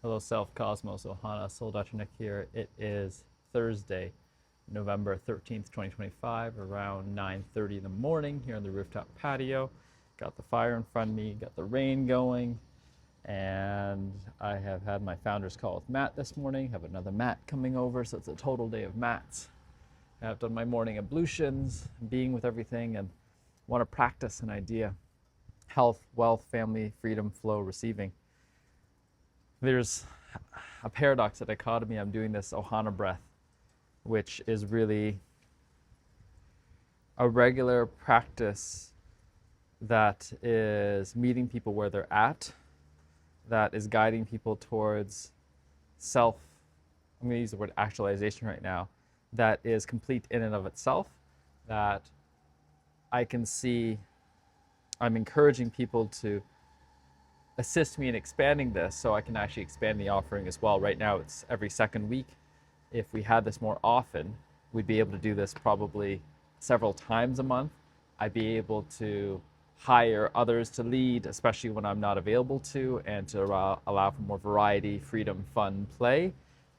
Hello, Self Cosmos, Ohana, Soul Dr. Nick here. It is Thursday, November 13th, 2025, around 9:30 in the morning here on the rooftop patio. Got the fire in front of me, got the rain going, and I have had my founder's call with Matt this morning. Have another Matt coming over, so it's a total day of Matts. I've done my morning ablutions, being with everything, and want to practice an idea: health, wealth, family, freedom, flow, receiving. There's a paradox, a dichotomy. I'm doing this Ohana breath, which is really a regular practice that is meeting people where they're at, that is guiding people towards self. I'm going to use the word actualization right now, that is complete in and of itself, that I can see I'm encouraging people to assist me in expanding this so I can actually expand the offering as well. Right now it's every second week. If we had this more often, we'd be able to do this probably several times a month. I'd be able to hire others to lead, especially when I'm not available to, and to allow for more variety, freedom, fun, play,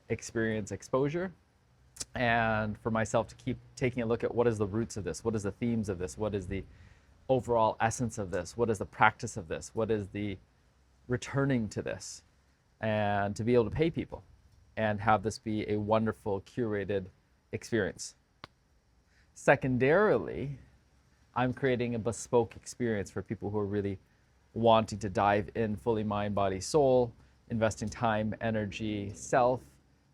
experience, exposure. And for myself to keep taking a look at what is the roots of this, what is the themes of this, what is the overall essence of this, what is the practice of this, what is the returning to this, and to be able to pay people and have this be a wonderful curated experience. Secondarily, I'm creating a bespoke experience for people who are really wanting to dive in fully mind, body, soul, investing time, energy, self,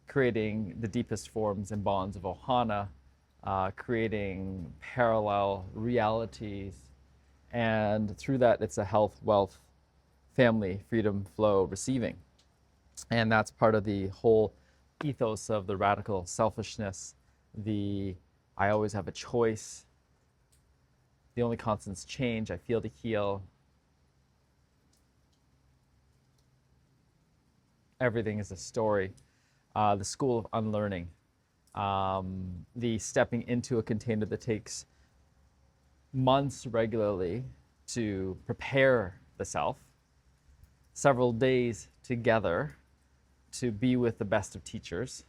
creating the deepest forms and bonds of Ohana, creating parallel realities, and through that it's a health, wealth, family, freedom, flow, receiving. And that's part of the whole ethos of the radical selfishness, the I always have a choice, the only constant's change, I feel to heal. Everything is a story. The school of unlearning, the stepping into a container that takes months regularly to prepare the self, several days together to be with the best of teachers,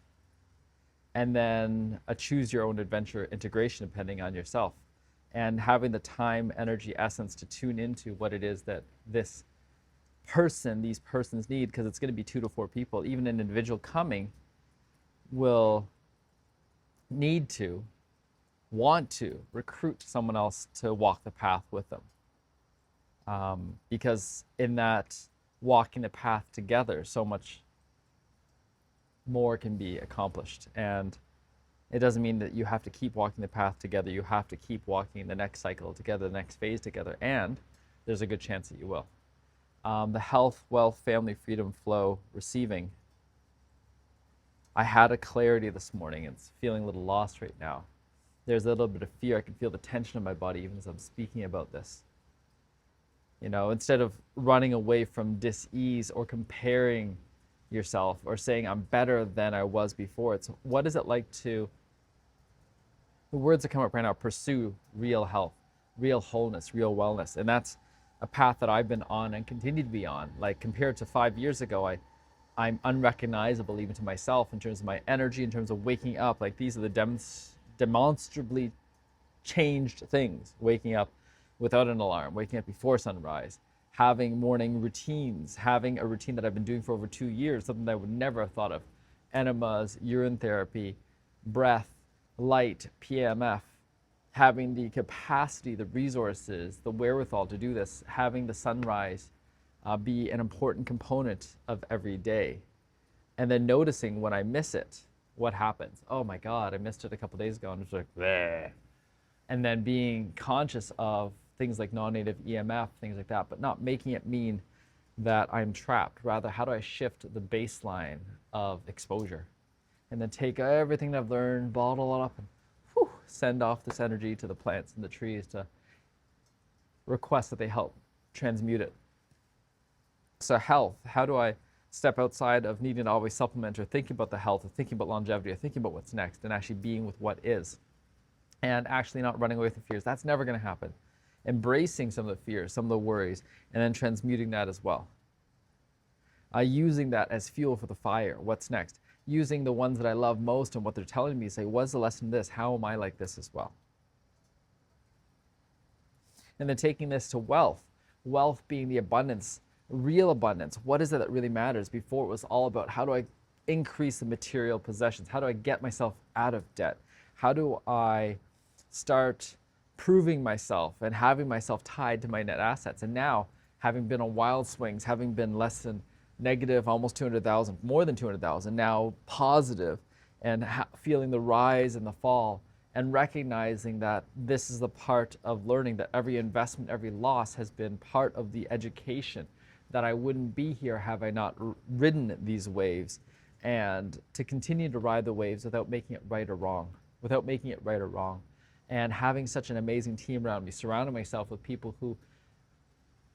and then a choose your own adventure integration depending on yourself, and having the time, energy, essence to tune into what it is that these persons need, because it's going to be 2 to 4 people. Even an individual coming will need to, want to recruit someone else to walk the path with them. Because in that walking the path together, so much more can be accomplished. And it doesn't mean that you have to keep walking the path together. You have to keep walking the next cycle together, the next phase together, and there's a good chance that you will. The health, wealth, family, freedom, flow, receiving. I had a clarity this morning. It's feeling a little lost right now. There's a little bit of fear. I can feel the tension in my body even as I'm speaking about this. You know, instead of running away from dis-ease or comparing yourself or saying I'm better than I was before, it's what is it like to, the words that come up right now, pursue real health, real wholeness, real wellness. And that's a path that I've been on and continue to be on. Like compared to 5 years ago, I'm unrecognizable even to myself in terms of my energy, in terms of waking up. Like these are the demonstrably changed things. Waking up without an alarm, waking up before sunrise, having morning routines, having a routine that I've been doing for over 2 years, something that I would never have thought of. Enemas, urine therapy, breath, light, PMF, having the capacity, the resources, the wherewithal to do this, having the sunrise be an important component of every day. And then noticing when I miss it, what happens? Oh my God, I missed it a couple days ago, and it's like, bleh. And then being conscious of things like non-native EMF, things like that, but not making it mean that I'm trapped. Rather, how do I shift the baseline of exposure? And then take everything that I've learned, bottle it up, and send off this energy to the plants and the trees to request that they help transmute it. So health, how do I step outside of needing to always supplement or thinking about the health or thinking about longevity or thinking about what's next, and actually being with what is, and actually not running away from fears? That's never going to happen. Embracing some of the fears, some of the worries, and then transmuting that as well. using that as fuel for the fire. What's next? Using the ones that I love most and what they're telling me, say, what's the lesson in this? How am I like this as well? And then taking this to wealth, wealth being the abundance, real abundance. What is it that really matters? Before it was all about how do I increase the material possessions? How do I get myself out of debt? How do I start proving myself and having myself tied to my net assets? And now, having been on wild swings, having been less than negative, almost 200,000, more than 200,000, now positive, and feeling the rise and the fall, and recognizing that this is the part of learning, that every investment, every loss has been part of the education, that I wouldn't be here have I not ridden these waves, and to continue to ride the waves without making it right or wrong, and having such an amazing team around me, surrounding myself with people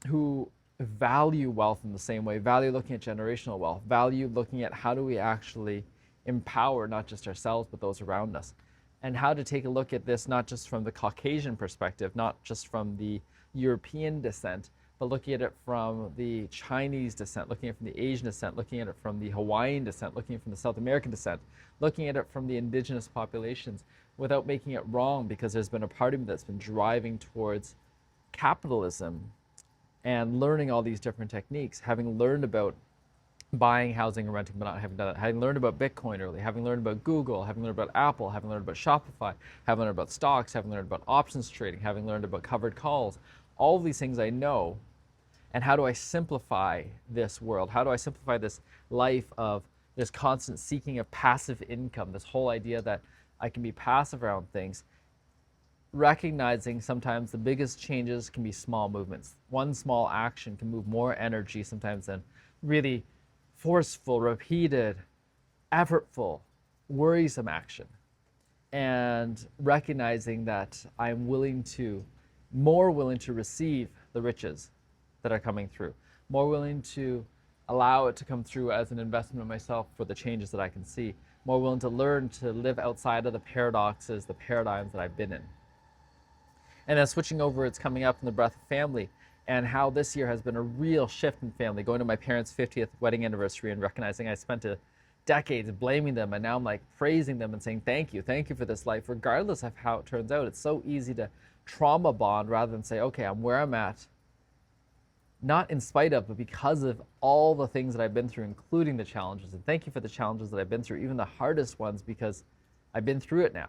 who value wealth in the same way, value looking at generational wealth, value looking at how do we actually empower not just ourselves but those around us, and how to take a look at this not just from the Caucasian perspective, not just from the European descent, but looking at it from the Chinese descent, looking at it from the Asian descent, looking at it from the Hawaiian descent, looking at it from the South American descent, looking at it from the indigenous populations, without making it wrong, because there's been a part of me that's been driving towards capitalism and learning all these different techniques, having learned about buying, housing, and renting, but not having done that, having learned about Bitcoin early, having learned about Google, having learned about Apple, having learned about Shopify, having learned about stocks, having learned about options trading, having learned about covered calls, all of these things I know. And how do I simplify this world? How do I simplify this life of this constant seeking of passive income, this whole idea that I can be passive around things, recognizing sometimes the biggest changes can be small movements. One small action can move more energy sometimes than really forceful, repeated, effortful, worrisome action. And recognizing that I'm more willing to receive the riches that are coming through, more willing to allow it to come through as an investment in myself for the changes that I can see, more willing to learn to live outside of the paradoxes, the paradigms that I've been in. And then switching over, it's coming up in the breath of family, and how this year has been a real shift in family, going to my parents' 50th wedding anniversary and recognizing I spent decades blaming them, and now I'm like praising them and saying thank you for this life, regardless of how it turns out. It's so easy to trauma bond rather than say, okay, I'm where I'm at, not in spite of, but because of all the things that I've been through, including the challenges. And thank you for the challenges that I've been through, even the hardest ones, because I've been through it now.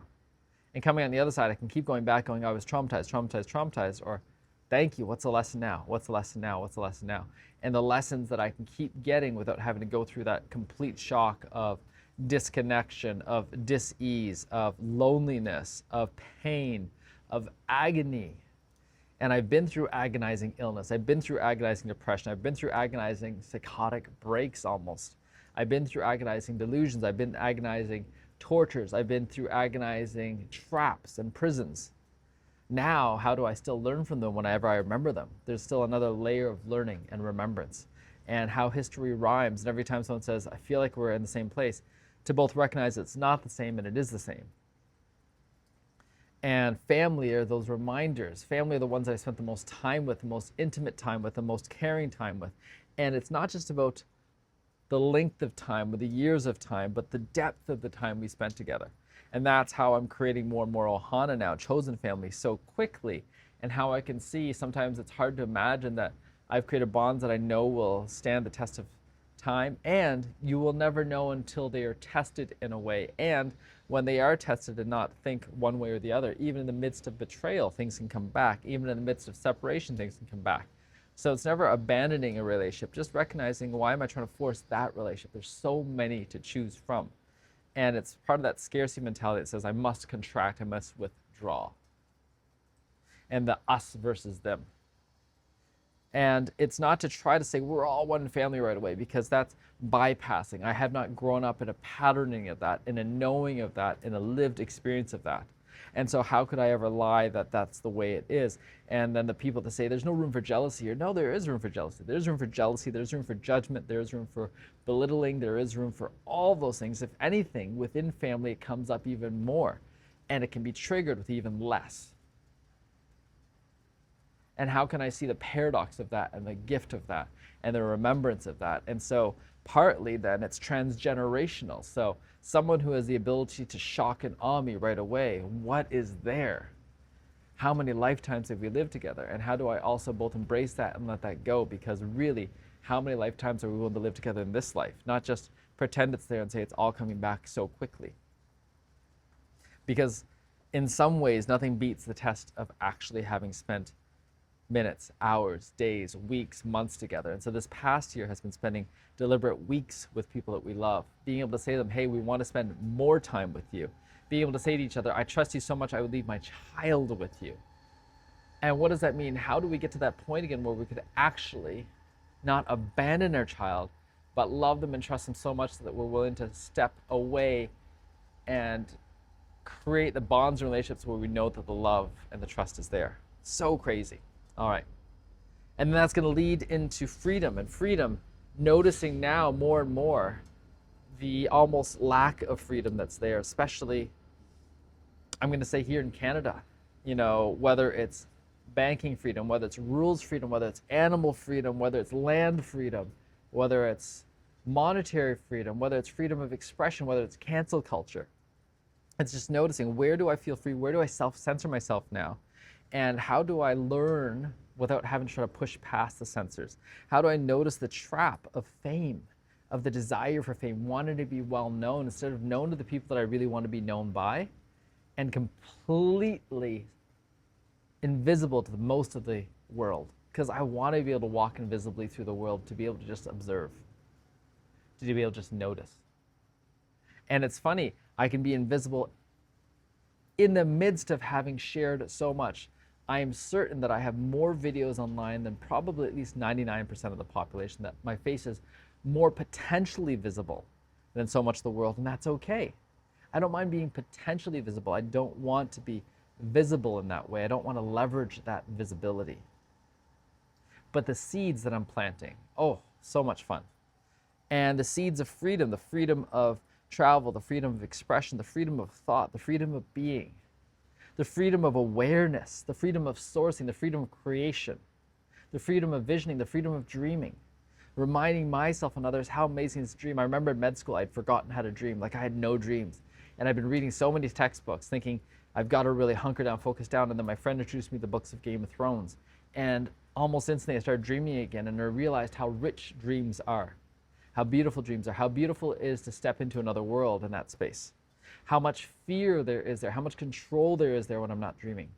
And coming on the other side, I can keep going back going, I was traumatized, or thank you, what's the lesson now? What's the lesson now? What's the lesson now? And the lessons that I can keep getting without having to go through that complete shock of disconnection, of dis-ease, of loneliness, of pain, of agony. And I've been through agonizing illness. I've been through agonizing depression. I've been through agonizing psychotic breaks almost. I've been through agonizing delusions. I've been agonizing tortures. I've been through agonizing traps and prisons. Now, how do I still learn from them whenever I remember them? There's still another layer of learning and remembrance, and how history rhymes. And every time someone says, I feel like we're in the same place, to both recognize it's not the same and it is the same. And family are those reminders. Family are the ones that I spent the most time with, the most intimate time with, the most caring time with. And it's not just about the length of time or the years of time, but the depth of the time we spent together. And that's how I'm creating more and more Ohana now, chosen family, so quickly. And how I can see sometimes it's hard to imagine that I've created bonds that I know will stand the test of time, and you will never know until they are tested in a way. And when they are tested and not think one way or the other, even in the midst of betrayal, things can come back. Even in the midst of separation, things can come back. So it's never abandoning a relationship, just recognizing, why am I trying to force that relationship? There's so many to choose from. And it's part of that scarcity mentality that says, I must contract, I must withdraw. And the us versus them. And it's not to try to say we're all one family right away, because that's bypassing. I have not grown up in a patterning of that, in a knowing of that, in a lived experience of that. And so how could I ever lie that that's the way it is? And then the people that say there's no room for jealousy here. No, there is room for jealousy. There's room for jealousy. There's room for judgment. There's room for belittling. There is room for all those things. If anything, within family, it comes up even more. And it can be triggered with even less. And how can I see the paradox of that and the gift of that? and the remembrance of that. And so partly then it's transgenerational. So someone who has the ability to shock and awe me right away, what is there? How many lifetimes have we lived together? And how do I also both embrace that and let that go? Because really, how many lifetimes are we willing to live together in this life? Not just pretend it's there and say it's all coming back so quickly. Because in some ways, nothing beats the test of actually having spent minutes, hours, days, weeks, months together. And so this past year has been spending deliberate weeks with people that we love, being able to say to them, hey, we want to spend more time with you. Being able to say to each other, I trust you so much, I would leave my child with you. And what does that mean? How do we get to that point again where we could actually not abandon our child, but love them and trust them so much that we're willing to step away and create the bonds and relationships where we know that the love and the trust is there. So crazy. All right. And then that's going to lead into freedom. And freedom, noticing now more and more the almost lack of freedom that's there, especially, I'm going to say here in Canada, you know, whether it's banking freedom, whether it's rules freedom, whether it's animal freedom, whether it's land freedom, whether it's monetary freedom, whether it's freedom of expression, whether it's cancel culture. It's just noticing, where do I feel free? Where do I self-censor myself now? And how do I learn without having to try to push past the censors? How do I notice the trap of fame, of the desire for fame, wanting to be well known instead of known to the people that I really want to be known by, and completely invisible to most of the world? Because I want to be able to walk invisibly through the world, to be able to just observe, to be able to just notice. And it's funny, I can be invisible in the midst of having shared so much. I am certain that I have more videos online than probably at least 99% of the population, that my face is more potentially visible than so much of the world, and that's okay. I don't mind being potentially visible. I don't want to be visible in that way. I don't want to leverage that visibility. But the seeds that I'm planting, oh, so much fun. And the seeds of freedom, the freedom of travel, the freedom of expression, the freedom of thought, the freedom of being, the freedom of awareness, the freedom of sourcing, the freedom of creation, the freedom of visioning, the freedom of dreaming, reminding myself and others how amazing is dream. I remember in med school, I'd forgotten how to dream, like I had no dreams. And I've been reading so many textbooks thinking I've got to really hunker down, focus down. And then my friend introduced me to the books of Game of Thrones. And almost instantly I started dreaming again, and I realized how rich dreams are, how beautiful dreams are, how beautiful it is to step into another world in that space, how much fear there is there, how much control there is there when I'm not dreaming.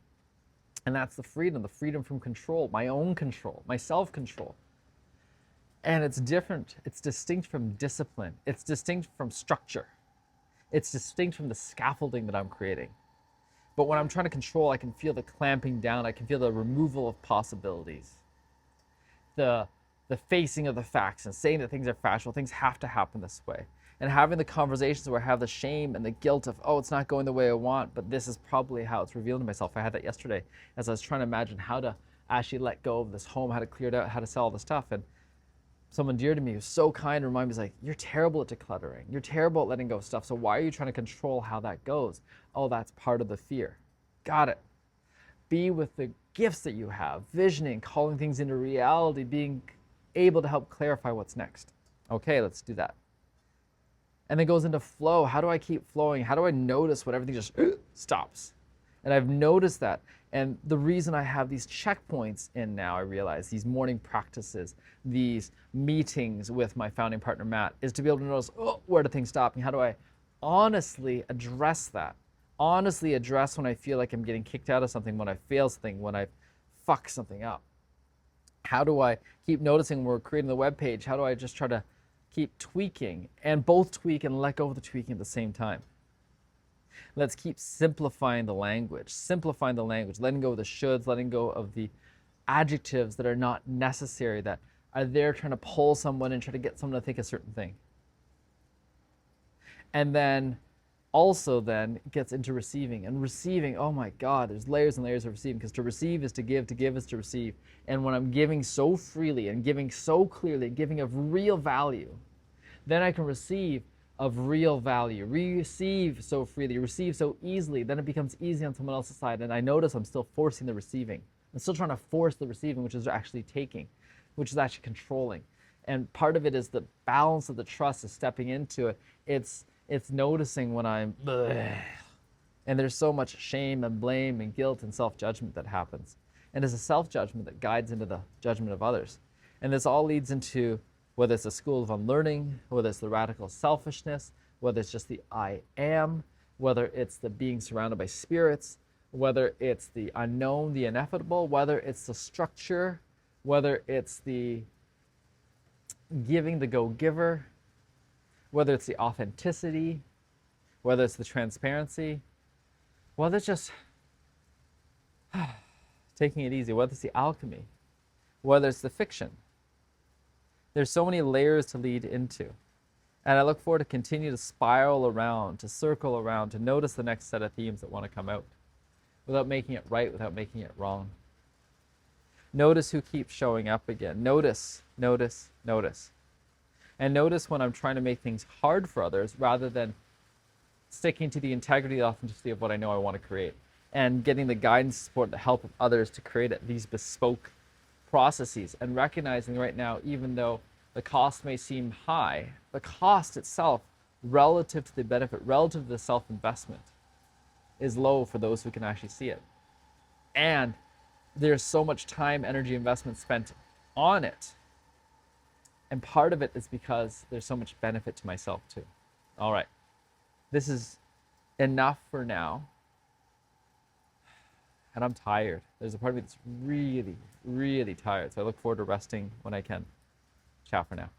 And that's the freedom from control, my own control, my self-control. And it's different. It's distinct from discipline. It's distinct from structure. It's distinct from the scaffolding that I'm creating. But when I'm trying to control, I can feel the clamping down. I can feel the removal of possibilities, the facing of the facts and saying that things are factual. Things have to happen this way. And having the conversations where I have the shame and the guilt of, oh, it's not going the way I want, but this is probably how it's revealed to myself. I had that yesterday as I was trying to imagine how to actually let go of this home, how to clear it out, how to sell all the stuff. And someone dear to me was so kind and reminded me, was like, you're terrible at decluttering. You're terrible at letting go of stuff. So why are you trying to control how that goes? Oh, that's part of the fear. Got it. Be with the gifts that you have, visioning, calling things into reality, being able to help clarify what's next. Okay, let's do that. And then goes into flow. How do I keep flowing? How do I notice when everything just stops? And I've noticed that. And the reason I have these checkpoints in now, I realize, these morning practices, these meetings with my founding partner, Matt, is to be able to notice, oh, where do things stop? And how do I honestly address that? Honestly address when I feel like I'm getting kicked out of something, when I fail something, when I fuck something up. How do I keep noticing when we're creating the web page? How do I just try to keep tweaking and both tweak and let go of the tweaking at the same time? Let's keep simplifying the language, letting go of the shoulds, letting go of the adjectives that are not necessary, that are there trying to pull someone and try to get someone to think a certain thing. And then also then gets into receiving. And receiving, oh my God, there's layers and layers of receiving, because to receive is to give is to receive. And when I'm giving so freely and giving so clearly, giving of real value, then I can receive of real value, receive so freely, receive so easily, then it becomes easy on someone else's side. And I notice I'm still forcing the receiving. I'm still trying to force the receiving, which is actually taking, which is actually controlling. And part of it is the balance of the trust is stepping into it. It's noticing when I'm "Ugh," and there's so much shame and blame and guilt and self-judgment that happens. And it's a self-judgment that guides into the judgment of others. And this all leads into whether it's a school of unlearning, whether it's the radical selfishness, whether it's just the I am, whether it's the being surrounded by spirits, whether it's the unknown, the ineffable, whether it's the structure, whether it's the giving, the go-giver, whether it's the authenticity, whether it's the transparency, whether it's just taking it easy, whether it's the alchemy, whether it's the fiction. There's so many layers to lead into. And I look forward to continue to spiral around, to circle around, to notice the next set of themes that want to come out without making it right, without making it wrong. Notice who keeps showing up again. Notice, notice, notice. And notice when I'm trying to make things hard for others rather than sticking to the integrity, the authenticity of what I know I want to create and getting the guidance, support, the help of others to create these bespoke processes, and recognizing right now, even though the cost may seem high, the cost itself relative to the benefit, relative to the self-investment is low for those who can actually see it. And there's so much time, energy, investment spent on it. And part of it is because there's so much benefit to myself too. All right. This is enough for now. And I'm tired. There's a part of me that's really, really tired. So I look forward to resting when I can. Ciao for now.